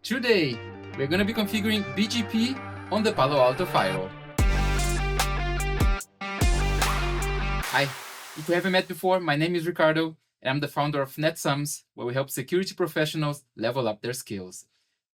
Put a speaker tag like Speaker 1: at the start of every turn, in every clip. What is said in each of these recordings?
Speaker 1: Today, we're going to be configuring BGP on the Palo Alto firewall. Hi, if we haven't met before, my name is Ricardo, and I'm the founder of NetSums, where we help security professionals level up their skills.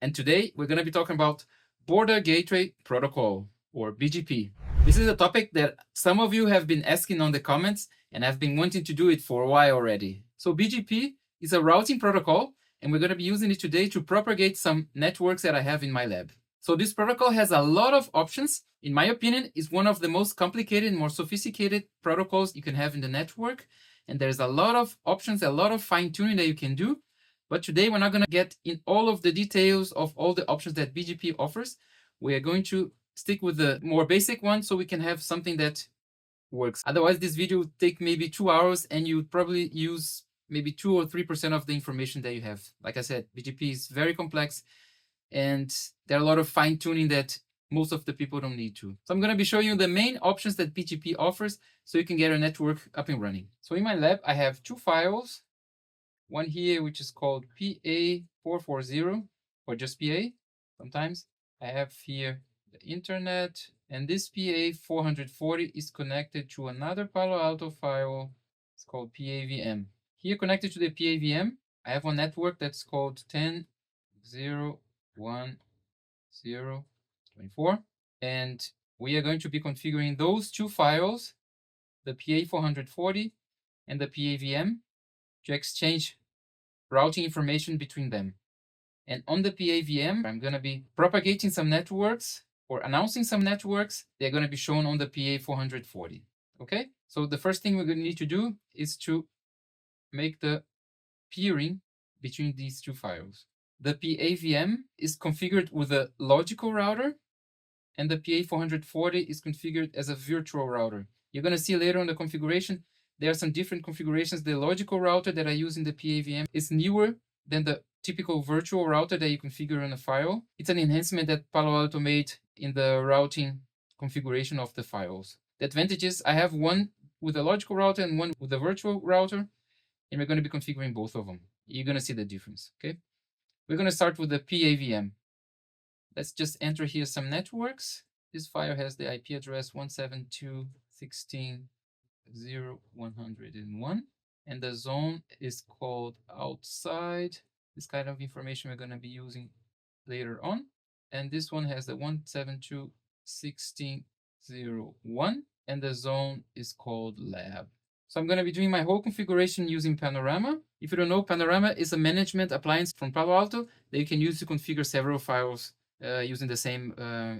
Speaker 1: And today, we're going to be talking about Border Gateway Protocol, or BGP. This is a topic that some of you have been asking on the comments, and I've been wanting to do it for a while already. So BGP is a routing protocol, and we're going to be using it today to propagate some networks that I have in my lab. So this protocol has a lot of options. In my opinion, it's one of the most complicated and more sophisticated protocols you can have in the network. And there's a lot of options, a lot of fine-tuning that you can do. But today we're not going to get in all of the details of all the options that BGP offers. We are going to stick with the more basic one so we can have something that works. Otherwise, this video would take maybe 2 hours and you would probably use maybe 2 or 3% of the information that you have. Like I said, BGP is very complex and there are a lot of fine tuning that most of the people don't need to. So I'm going to be showing you the main options that BGP offers so you can get a network up and running. So in my lab, I have 2 firewalls. One here, which is called PA440 or just PA sometimes. I have here the internet, and this PA440 is connected to another Palo Alto firewall. It's called PAVM. Here connected to the PAVM, I have one network that's called 10.0.10.24, and we are going to be configuring those 2 firewalls, the PA440 and the PAVM, to exchange routing information between them. And on the PAVM, I'm going to be propagating some networks or announcing some networks. They're going to be shown on the PA440. Okay, so the first thing we're going to need to do is to make the peering between these 2 files. The PAVM is configured with a logical router, and the PA440 is configured as a virtual router. You're going to see later on the configuration, there are some different configurations. The logical router that I use in the PAVM is newer than the typical virtual router that you configure on a firewall. It's an enhancement that Palo Alto made in the routing configuration of the firewalls. The advantage is I have one with a logical router and one with a virtual router, and we're going to be configuring both of them. You're going to see the difference, okay? We're going to start with the PAVM. Let's just enter here some networks. This file has the IP address 172.16.0.101, and the zone is called outside. This kind of information we're going to be using later on. And this one has the 172.16.0.1, and the zone is called lab. So I'm going to be doing my whole configuration using Panorama. If you don't know, Panorama is a management appliance from Palo Alto that you can use to configure several files using the same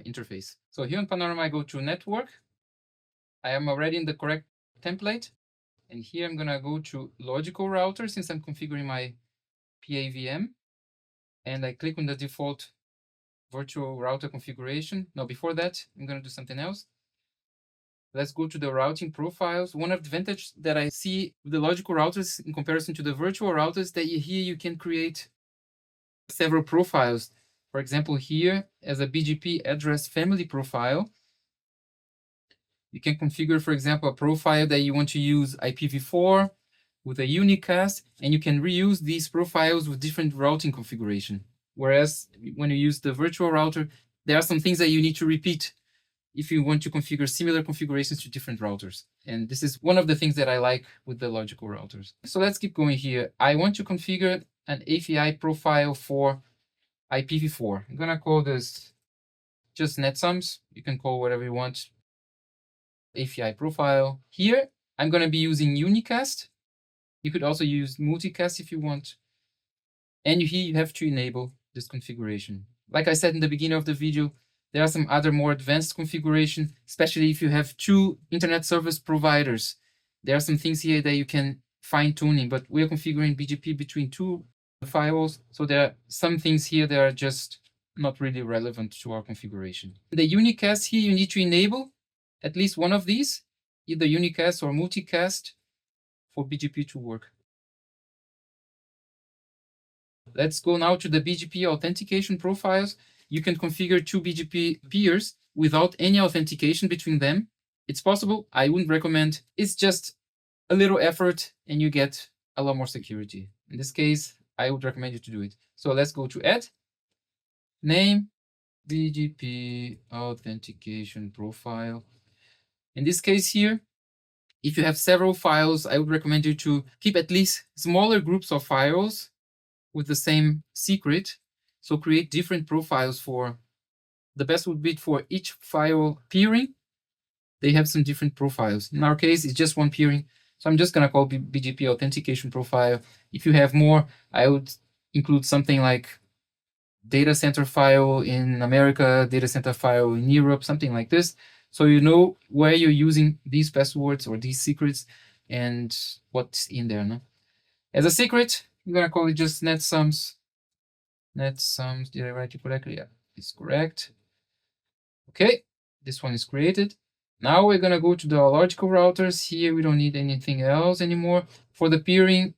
Speaker 1: interface. So here on Panorama, I go to Network. I am already in the correct template. And here I'm going to go to Logical Router since I'm configuring my PAVM. And I click on the default virtual router configuration. Now, before that, I'm going to do something else. Let's go to the routing profiles. One of the advantages that I see with the logical routers in comparison to the virtual routers that here you can create several profiles. For example, here as a BGP address family profile, you can configure, for example, a profile that you want to use IPv4 with a unicast, and you can reuse these profiles with different routing configuration. Whereas when you use the virtual router, there are some things that you need to repeat if you want to configure similar configurations to different routers. And this is one of the things that I like with the logical routers. So let's keep going here. I want to configure an API profile for IPv4. I'm going to call this just NetSums. You can call whatever you want. API profile. Here, I'm going to be using unicast. You could also use multicast if you want. And here you have to enable this configuration. Like I said in the beginning of the video, there are some other more advanced configuration, especially if you have 2 internet service providers. There are some things here that you can fine tuning, but we're configuring BGP between 2 firewalls. So there are some things here that are just not really relevant to our configuration. The unicast here, you need to enable at least one of these, either unicast or multicast, for BGP to work. Let's go now to the BGP authentication profiles. You can configure 2 BGP peers without any authentication between them. It's possible. I wouldn't recommend. It's just a little effort and you get a lot more security. In this case, I would recommend you to do it. So let's go to add. name, BGP authentication profile. In this case here, if you have several files, I would recommend you to keep at least smaller groups of files with the same secret. So create different profiles for, the best would be for each file peering. They have some different profiles. In our case, it's just one peering. So I'm just going to call BGP authentication profile. If you have more, I would include something like data center file in America, data center file in Europe, something like this. So you know where you're using these passwords or these secrets and what's in there. No? As a secret, I'm going to call it just netsums. Netsums, did I write it correctly? Yeah, it's correct. Okay, this one is created. Now we're going to go to the logical routers. Here we don't need anything else anymore. For the peering,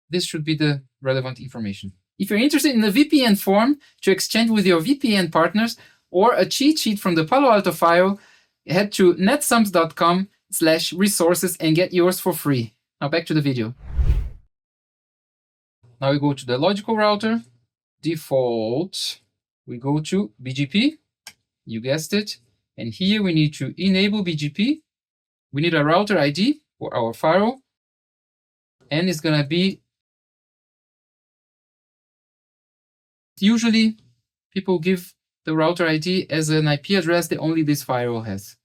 Speaker 1: this should be the relevant information. If you're interested in a VPN form to exchange with your VPN partners or a cheat sheet from the Palo Alto file, head to netsums.com/resources and get yours for free. Now back to the video. Now we go to the logical router. Default, we go to BGP. You guessed it. And here we need to enable BGP. We need a router ID for our firewall. And it's going to be, usually people give the router ID as an IP address that only this firewall has.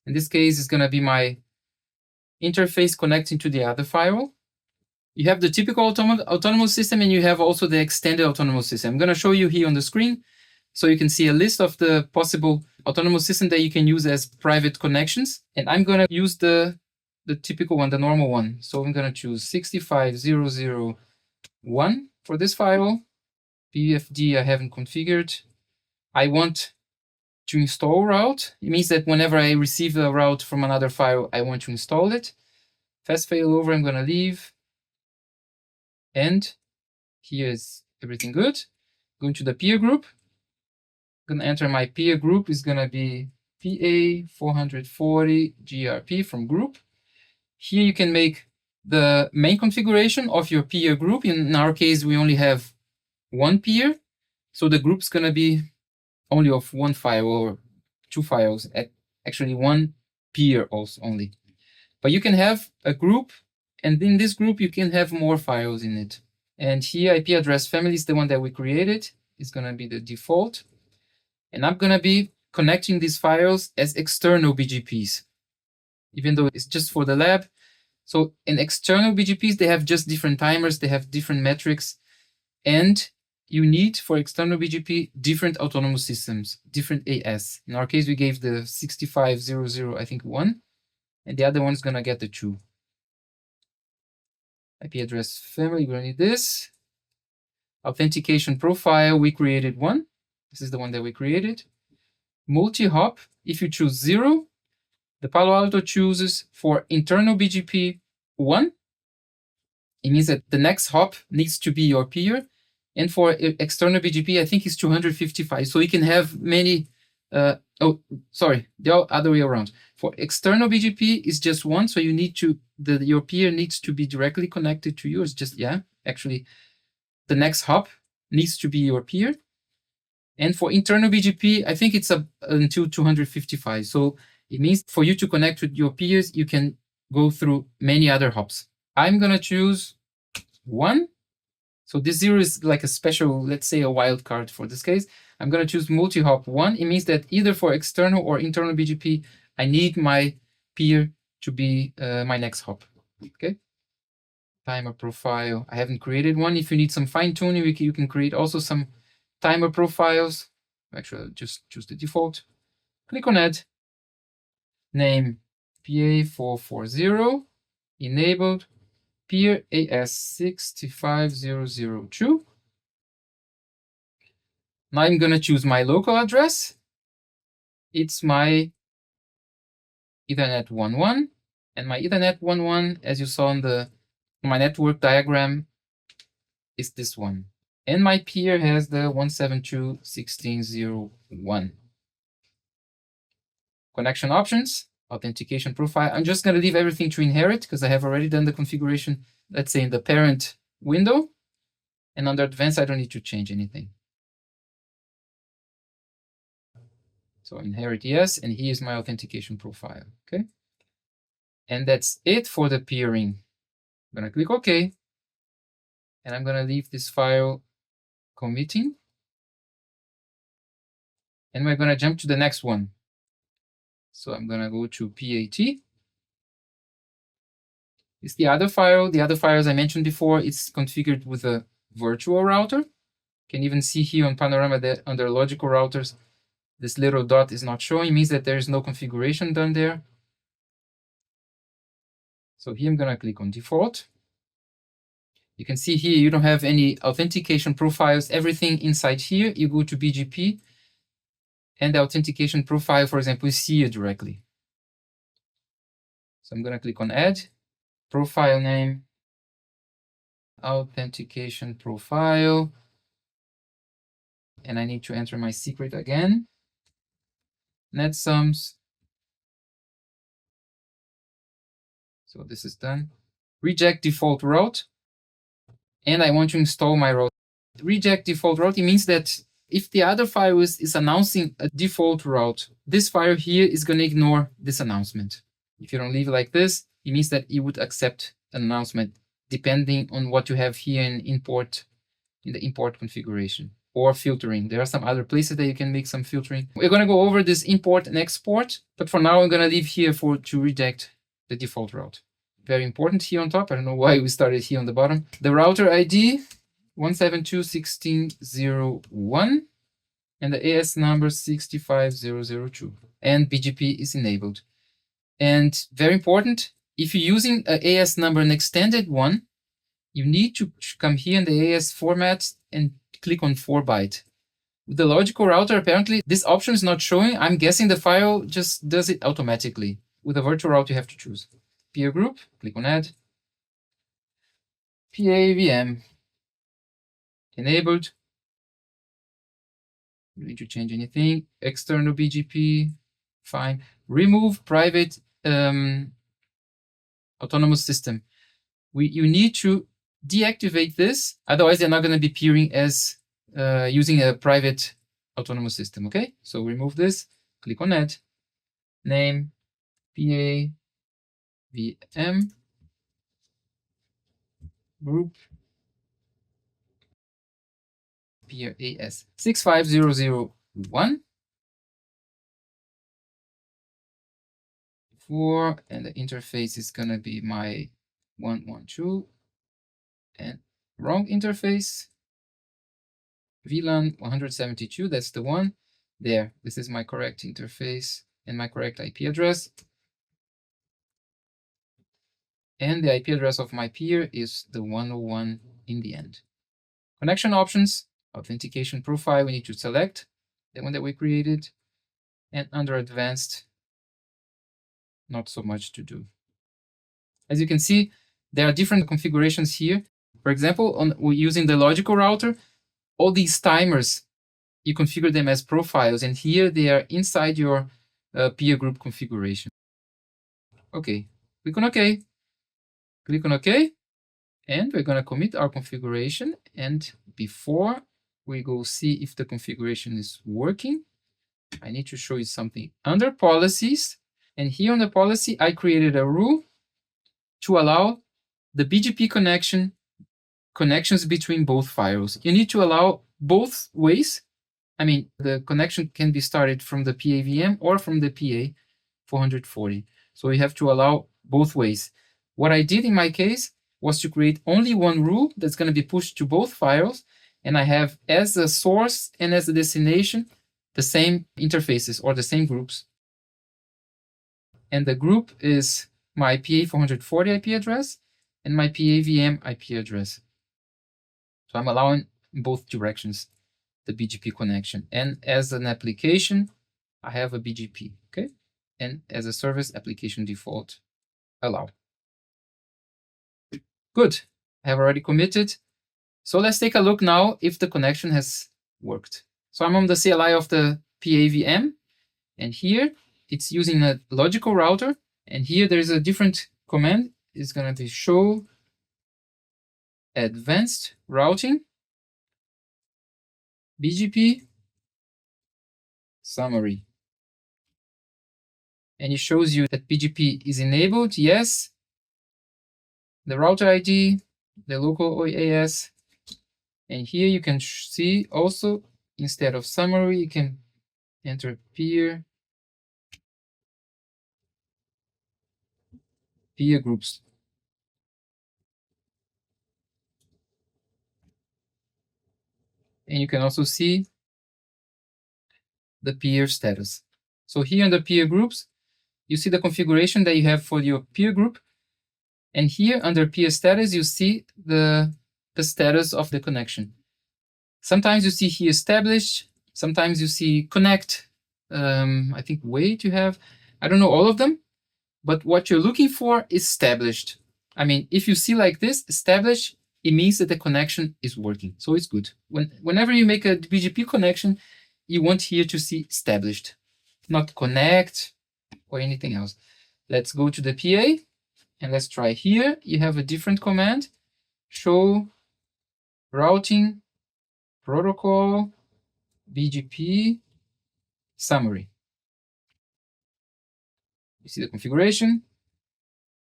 Speaker 1: In this case, it's going to be my interface connecting to the other firewall. You have the typical autonomous system, and you have also the extended autonomous system. I'm going to show you here on the screen so you can see a list of the possible autonomous system that you can use as private connections. And I'm going to use the typical one, the normal one. So I'm going to choose 65001 for this firewall. BFD I haven't configured. I want to install route. It means that whenever I receive a route from another file, I want to install it. Fast failover, I'm going to leave. And here is everything good. Going to the peer group. I'm going to enter my peer group is going to be PA440 GRP from group. Here you can make the main configuration of your peer group. In our case, we only have one peer. So the group's going to be only of one file or two files, actually one peer also only. But you can have a group, and in this group, you can have more files in it. And here, IP address family is the one that we created. It's going to be the default. And I'm going to be connecting these files as external BGPs, even though it's just for the lab. So in external BGPs, they have just different timers. They have different metrics. And you need, for external BGP, different autonomous systems, different AS. In our case, we gave the 6500, I think, 1. And the other one is going to get the 2. IP address family, we're going to need this. Authentication profile, we created 1. This is the one that we created. Multi-hop, if you choose 0, the Palo Alto chooses for internal BGP 1. It means that the next hop needs to be your peer. And for external BGP, I think it's 255. So you can have many, the other way around. For external BGP, it's just 1. So you need to, your peer needs to be directly connected to you. It's just, actually, the next hop needs to be your peer. And for internal BGP, I think it's until 255. So it means for you to connect with your peers, you can go through many other hops. I'm going to choose 1. So this 0 is like a special, let's say a wildcard for this case. I'm going to choose multi-hop 1. It means that either for external or internal BGP, I need my peer to be my next hop. Okay. Timer profile. I haven't created one. If you need some fine tuning, you can create also some timer profiles. Actually, I'll just choose the default. Click on add. Name PA440. Enabled. Peer AS65002. Now I'm going to choose my local address. It's my Ethernet 11. And my Ethernet 11, as you saw on my network diagram, is this one. And my peer has the 172.16.0.1. Connection options, authentication profile. I'm just going to leave everything to inherit because I have already done the configuration, let's say in the parent window. And under advanced, I don't need to change anything. So inherit yes, and here's my authentication profile, okay? And that's it for the peering. I'm gonna click OK, and I'm gonna leave this file committing, and we're gonna jump to the next one. So I'm gonna go to PAT. It's the other file. The other file, as I mentioned before, it's configured with a virtual router. You can even see here on Panorama that under logical routers, this little dot is not showing, means that there is no configuration done there. So here I'm gonna click on default. You can see here you don't have any authentication profiles. Everything inside here, you go to BGP, and the authentication profile, for example, is here directly. So I'm gonna click on add, profile name, authentication profile, and I need to enter my secret again. Net sums. So this is done. Reject default route, and I want to install my route. Reject default route, it means that if the other file is announcing a default route, this file here is going to ignore this announcement. If you don't leave it like this, it means that it would accept an announcement depending on what you have here in the import configuration or filtering. There are some other places that you can make some filtering. We're going to go over this import and export, but for now I'm going to leave here to reject the default route. Very important here on top. I don't know why we started here on the bottom. The router ID 172.16.0.1 and the AS number 65002, and BGP is enabled. And very important, if you're using an AS number, an extended one, you need to come here in the AS format and click on 4-byte. With the logical router, apparently this option is not showing. I'm guessing the file just does it automatically. With a virtual route, you have to choose. Peer group, click on add. PAVM, enabled. You don't need to change anything. External BGP, fine. Remove private autonomous system. You need to deactivate this, otherwise they're not going to be peering as using a private autonomous system, okay? So remove this, click on add, name, PAVM, group, peer AS 65001. 4, and the interface is going to be my 112, and wrong interface, VLAN 172, that's the one. There, this is my correct interface and my correct IP address. And the IP address of my peer is the 101 in the end. Connection options, authentication profile, we need to select the one that we created. And under advanced, not so much to do. As you can see, there are different configurations here. For example, we're using the logical router, all these timers, you configure them as profiles, and here they are inside your peer group configuration. Okay, click on OK. Click on OK, and we're going to commit our configuration. And before we go see if the configuration is working, I need to show you something. Under policies, and here on the policy, I created a rule to allow the BGP connections between both firewalls. You need to allow both ways. I mean, the connection can be started from the PAVM or from the PA 440. So you have to allow both ways. What I did in my case was to create only one rule that's going to be pushed to both files, and I have as a source and as a destination the same interfaces or the same groups. And the group is my PA 440 IP address and my PAVM IP address. So I'm allowing in both directions the BGP connection. And as an application, I have a BGP, okay? And as a service, application default, allow. Good, I have already committed. So let's take a look now if the connection has worked. So I'm on the CLI of the PAVM, and here it's using a logical router, and here there's a different command. It's going to be show advanced routing BGP summary. and it shows you that BGP is enabled, yes, the router ID, the local OAS, and here you can see also, instead of summary, you can enter peer groups. And you can also see the peer status. So here under peer groups, you see the configuration that you have for your peer group. And here under peer status, you see the status of the connection. Sometimes you see here established, sometimes you see connect, I think wait you have, I don't know all of them, but what you're looking for is established. I mean, if you see like this, established, it means that the connection is working. So it's good. Whenever you make a BGP connection, you want here to see established, not connect or anything else. Let's go to the PA and let's try here. You have a different command, show routing protocol BGP summary. You see the configuration.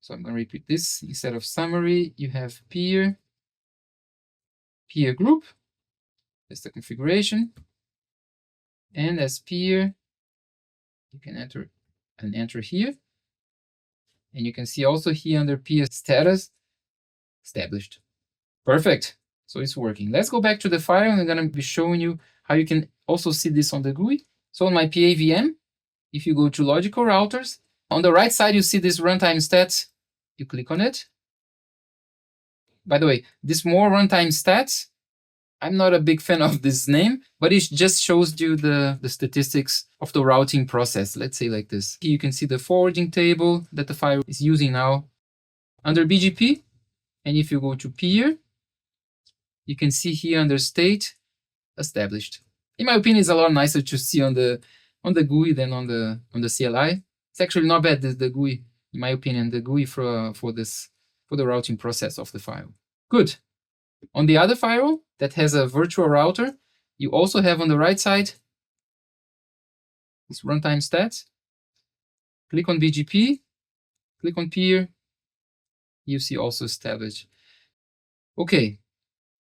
Speaker 1: So I'm going to repeat this. Instead of summary, you have peer group. That's the configuration. And as peer, you can enter here. And you can see also here under peer status, established. Perfect. So it's working. Let's go back to the file, and I'm going to be showing you how you can also see this on the GUI. So on my PA VM, if you go to logical routers, on the right side, you see this runtime stats. You click on it. By the way, this more runtime stats, I'm not a big fan of this name, but it just shows you the statistics of the routing process. Let's say like this. Here you can see the forwarding table that the file is using now under BGP. And if you go to peer, you can see here under state, established. In my opinion, it's a lot nicer to see on the GUI than on the CLI. It's actually not bad, the GUI, in my opinion, the GUI for the routing process of the file. Good. On the other firewall that has a virtual router, you also have on the right side this runtime stats. Click on BGP, click on peer, you see also established. Okay,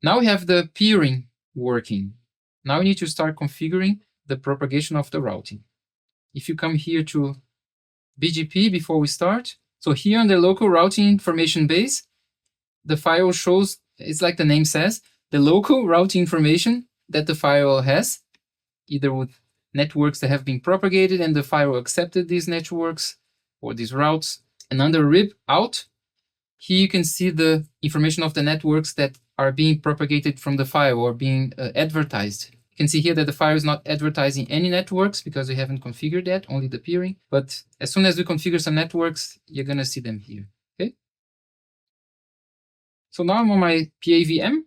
Speaker 1: now we have the peering working. Now we need to start configuring the propagation of the routing. If you come here to BGP before we start, so here on the local routing information base, the file shows, it's like the name says, the local routing information that the firewall has, either with networks that have been propagated and the firewall accepted these networks or these routes. And under RIB out, here you can see the information of the networks that are being propagated from the firewall or being advertised. You can see here that the file is not advertising any networks because we haven't configured that, only the peering. But as soon as we configure some networks, you're going to see them here. Okay. So now I'm on my PA VM,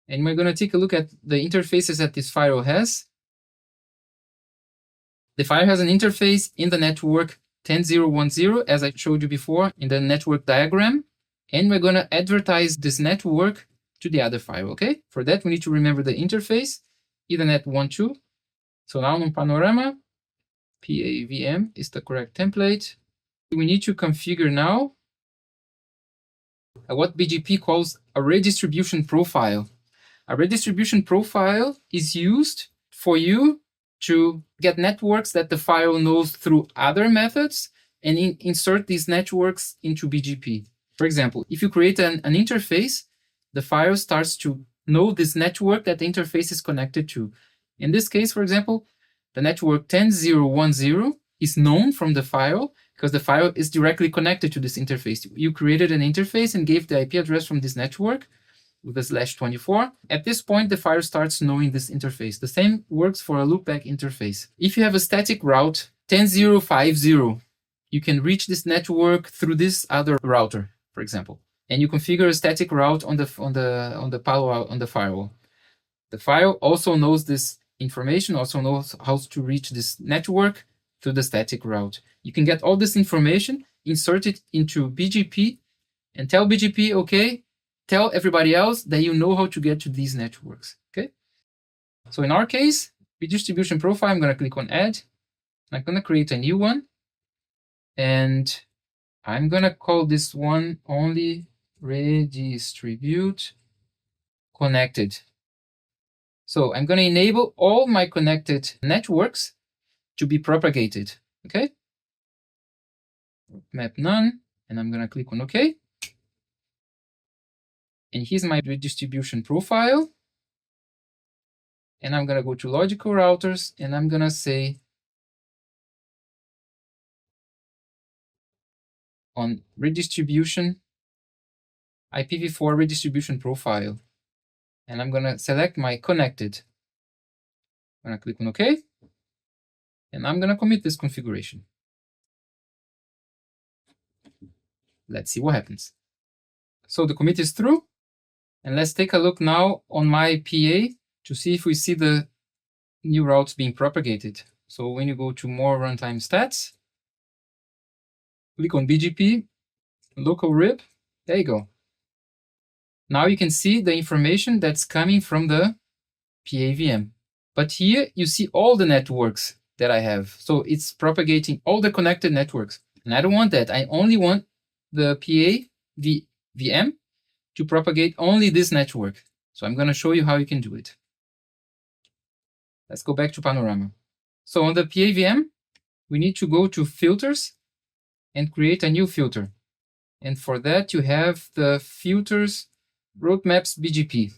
Speaker 1: and we're going to take a look at the interfaces that this firewall has. The firewall has an interface in the network 10.0.1.0, as I showed you before in the network diagram. And we're going to advertise this network to the other firewall, okay? For that, we need to remember the interface, Ethernet 1.2. So now on Panorama, PAVM is the correct template. We need to configure now what BGP calls a redistribution profile. A redistribution profile is used for you to get networks that the firewall knows through other methods and insert these networks into BGP. For example, if you create an interface, the firewall starts to know this network that the interface is connected to. In this case, for example, the network 10.0.1.0 is known from the firewall because the firewall is directly connected to this interface. You created an interface and gave the IP address from this network with a /24. At this point, the firewall starts knowing this interface. The same works for a loopback interface. If you have a static route 10.0.5.0, you can reach this network through this other router, for example, and you configure a static route on the firewall. The firewall also knows this information, also knows how to reach this network through the static route. You can get all this information, insert it into BGP, and tell BGP, okay, tell everybody else that you know how to get to these networks. Okay. So in our case, redistribution profile, I'm going to click on Add. I'm going to create a new one. And I'm gonna call this one only redistribute connected. So I'm gonna enable all my connected networks to be propagated, okay? Map none, and I'm gonna click on OK. And here's my redistribution profile. And I'm gonna go to logical routers, and I'm gonna say on redistribution, IPv4 redistribution profile. And I'm gonna select my connected. I'm gonna click on OK. And I'm gonna commit this configuration. Let's see what happens. So the commit is through. And let's take a look now on my PA to see if we see the new routes being propagated. So when you go to more runtime stats, click on BGP, local RIB, there you go. Now you can see the information that's coming from the PAVM. But here you see all the networks that I have. So it's propagating all the connected networks. And I don't want that. I only want the PAVM to propagate only this network. So I'm going to show you how you can do it. Let's go back to Panorama. So on the PAVM, we need to go to filters and create a new filter. And for that, you have the filters roadmaps BGP.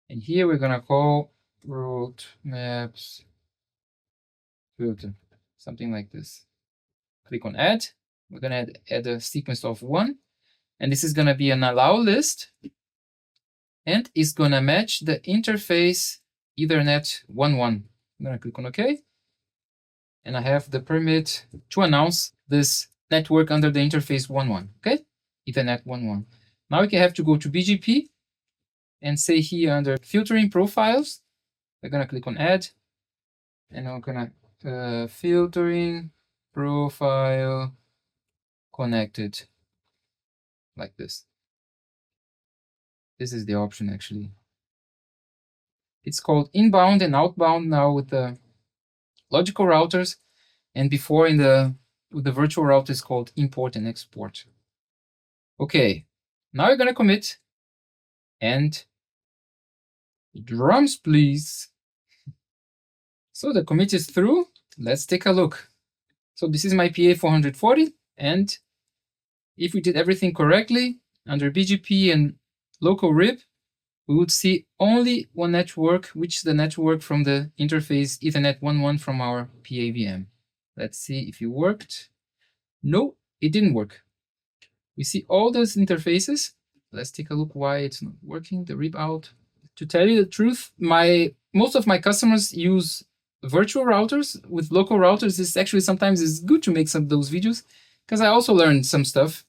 Speaker 1: And here we're going to call roadmaps filter, something like this. Click on add. We're going to add a sequence of 1. And this is going to be an allow list. And it's going to match the interface Ethernet 1.1. I'm going to click on OK. And I have the permit to announce this network under the interface 1.1. Okay? Ethernet 1.1. Now we can have to go to BGP and say here under filtering profiles, we're going to click on add. And I'm going to filtering profile connected like this. This is the option actually. It's called inbound and outbound now with the logical routers, and before with the virtual route is called import and export. Okay, now you're gonna commit, and drums please. So the commit is through. Let's take a look. So this is my PA 440, and if we did everything correctly under BGP and local RIB, we would see only one network, which is the network from the interface Ethernet 1.1 from our PAVM. Let's see if it worked. No, it didn't work. We see all those interfaces. Let's take a look why it's not working, the RIB out. To tell you the truth, most of my customers use virtual routers. With local routers, it's actually sometimes is good to make some of those videos, because I also learned some stuff.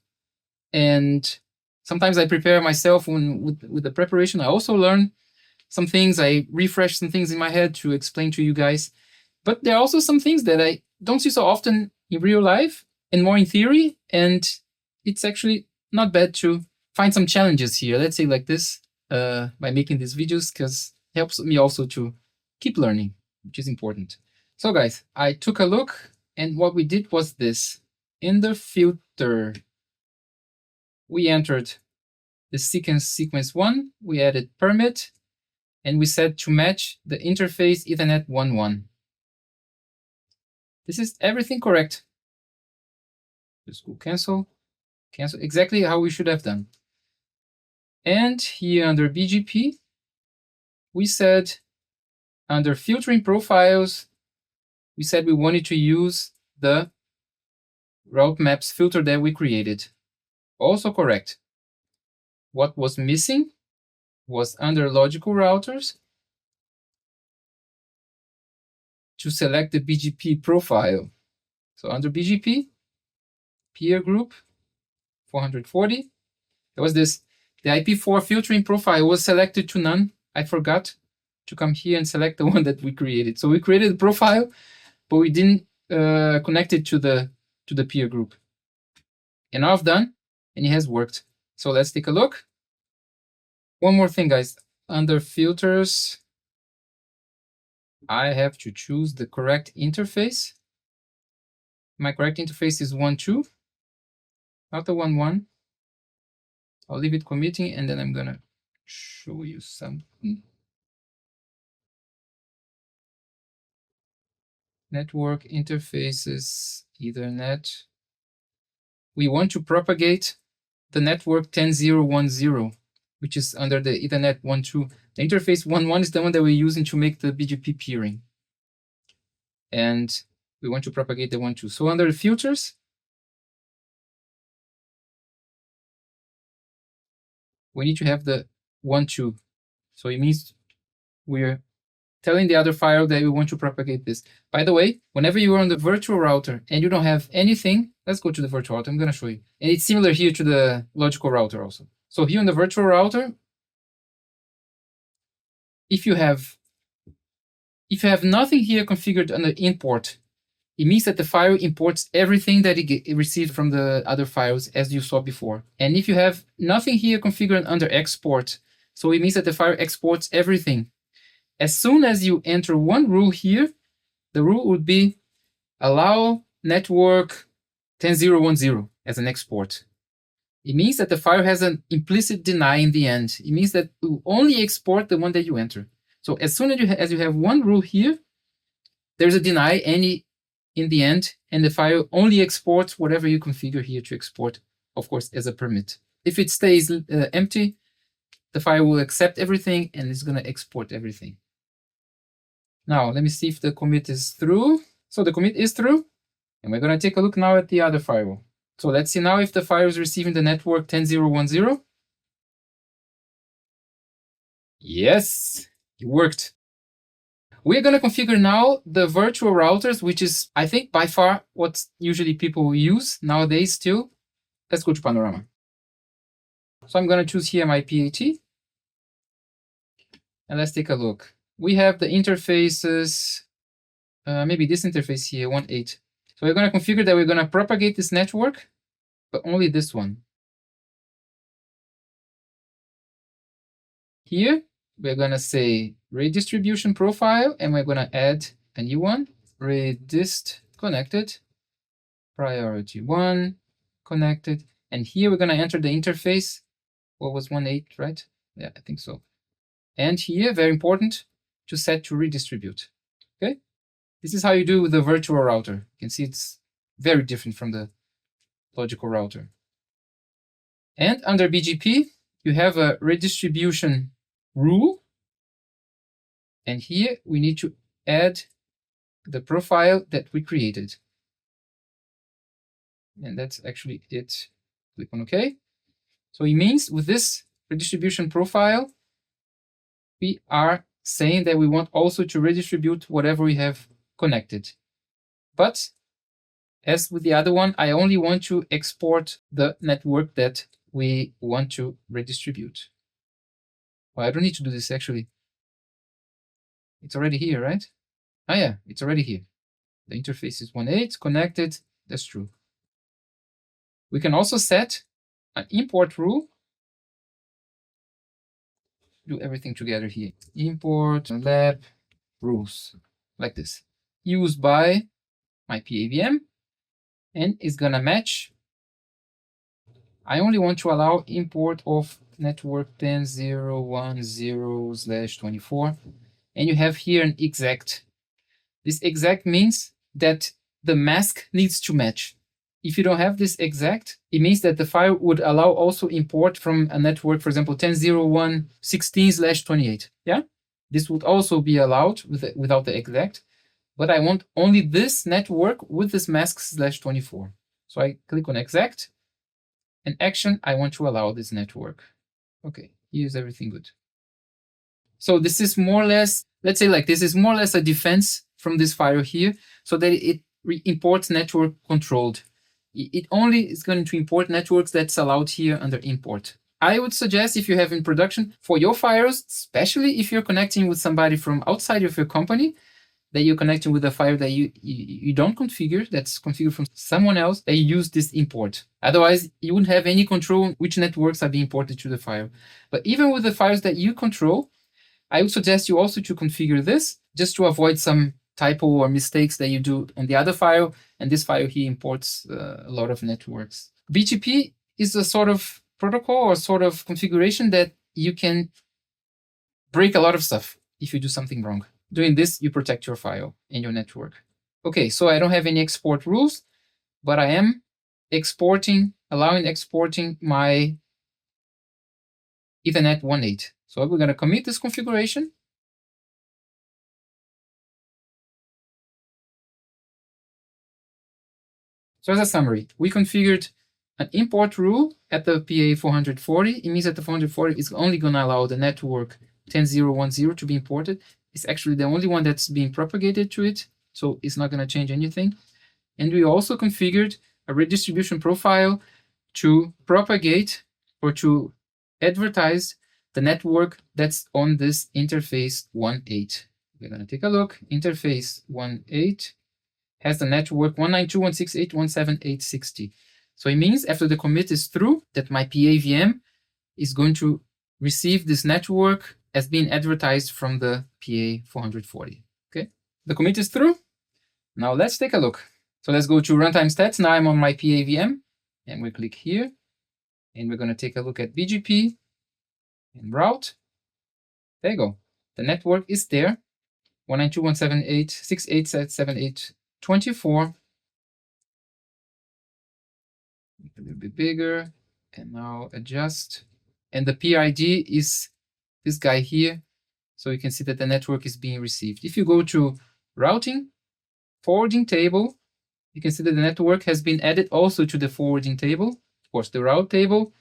Speaker 1: And sometimes I prepare myself with the preparation. I also learn some things. I refresh some things in my head to explain to you guys. But there are also some things that I don't see so often in real life and more in theory. And it's actually not bad to find some challenges here. Let's say like this by making these videos, because it helps me also to keep learning, which is important. So guys, I took a look, and what we did was this. In the filter, we entered the sequence 1, we added permit, and we set to match the interface Ethernet 1.1. This is everything correct. Just go cancel, exactly how we should have done. And here under BGP, we said under filtering profiles, we said we wanted to use the route maps filter that we created. Also correct. What was missing was under logical routers to select the BGP profile. So under BGP, peer group 440, there was this, the IP4 filtering profile was selected to none. I forgot to come here and select the one that we created. So we created a profile, but we didn't connect it to the peer group. And now I've done, and it has worked. So let's take a look. One more thing, guys. Under filters, I have to choose the correct interface. My correct interface is 1.2, not the 1.1. I'll leave it committing, and then I'm gonna show you something. Network interfaces, Ethernet. We want to propagate the network 10.0.1.0, which is under the Ethernet 1.2. The interface 1.1 is the one that we're using to make the BGP peering. And we want to propagate the 1.2. So under the filters, we need to have the 1.2. So it means we're telling the other file that we want to propagate this. By the way, whenever you are on the virtual router and you don't have anything, let's go to the virtual router. I'm going to show you. And it's similar here to the logical router also. So here on the virtual router, if you have nothing here configured under import, it means that the file imports everything that it received from the other files, as you saw before. And if you have nothing here configured under export, so it means that the file exports everything. As soon as you enter one rule here, the rule would be allow network 10.0.1.0 as an export. It means that the file has an implicit deny in the end. It means that it will only export the one that you enter. So as soon as you have one rule here, there's a deny any in the end, and the file only exports whatever you configure here to export, of course, as a permit. If it stays empty, the file will accept everything and it's going to export everything. Now, let me see if the commit is through. So the commit is through, and we're going to take a look now at the other firewall. So let's see now if the file is receiving the network 10.0.1.0. Yes, it worked. We're going to configure now the virtual routers, which is, I think, by far what usually people use nowadays still. Let's go to Panorama. So I'm going to choose here my PAT. And let's take a look. We have the interfaces, maybe this interface here, 1.8. So we're going to configure that we're going to propagate this network, but only this one. Here, we're going to say redistribution profile, and we're going to add a new one, redist connected, priority 1 connected. And here we're going to enter the interface. What was 1.8, right? Yeah, I think so. And here, very important, to set to redistribute. Okay? This is how you do with the virtual router. You can see it's very different from the logical router. And under BGP, you have a redistribution rule. And here we need to add the profile that we created. And that's actually it. Click on OK. So it means with this redistribution profile, we are saying that we want also to redistribute whatever we have connected. But as with the other one, I only want to export the network that we want to redistribute. Well, I don't need to do this actually. It's already here, right? Ah, yeah, it's already here. The interface is 1.8 connected. That's true. We can also set an import rule. Do everything together here. Import lab rules, like this. Used by my PAVM, and it's gonna match. I only want to allow import of network 10.0.1.0/24, and you have here an exact. This exact means that the mask needs to match. If you don't have this exact, it means that the file would allow also import from a network, for example, 10.0.1.16/28. Yeah, this would also be allowed without the exact, but I want only this network with this mask /24. So I click on exact, and action, I want to allow this network. Okay, here's everything good. So this is more or less, let's say like this is more or less a defense from this file here, so that it imports network controlled. It only is going to import networks that's allowed here under import. I would suggest if you have in production for your files, especially if you're connecting with somebody from outside of your company, that you're connecting with a file that you don't configure, that's configured from someone else, that you use this import. Otherwise, you wouldn't have any control which networks are being imported to the file. But even with the files that you control, I would suggest you also to configure this just to avoid some typo or mistakes that you do on the other file. And this file here imports a lot of networks. BGP is a sort of protocol or sort of configuration that you can break a lot of stuff if you do something wrong. Doing this, you protect your file and your network. Okay, so I don't have any export rules, but I am allowing exporting my Ethernet 1.8. So we're going to commit this configuration. So as a summary, we configured an import rule at the PA 440. It means that the 440 is only going to allow the network 10.0.1.0 to be imported. It's actually the only one that's being propagated to it, so it's not going to change anything. And we also configured a redistribution profile to propagate or to advertise the network that's on this interface 1.8. We're going to take a look. Interface 1.8 has the network 192.168.178.60. So it means after the commit is through, that my PA VM is going to receive this network as being advertised from the PA 440. Okay, the commit is through. Now let's take a look. So let's go to runtime stats. Now I'm on my PA VM, and we click here, and we're going to take a look at BGP and route. There you go. The network is there. 192.168.68.78.24. A little bit bigger, and now adjust. And the PID is this guy here, so you can see that the network is being received. If you go to routing, forwarding table, you can see that the network has been added also to the forwarding table. Of course, the route table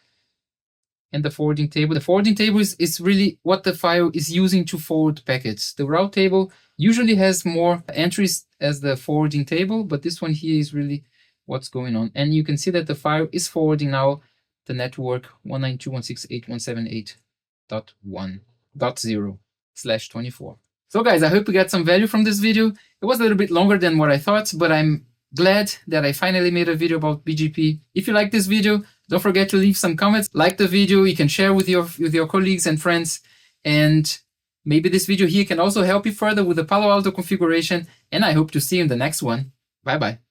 Speaker 1: and the forwarding table. The forwarding table is really what the file is using to forward packets. The route table usually has more entries as the forwarding table, but this one here is really what's going on. And you can see that the file is forwarding now the network 192.168.178.1.0/24. So guys, I hope you got some value from this video. It was a little bit longer than what I thought, but I'm glad that I finally made a video about BGP. If you like this video, don't forget to leave some comments, like the video, you can share with your colleagues and friends, and maybe this video here can also help you further with the Palo Alto configuration, and I hope to see you in the next one. Bye-bye.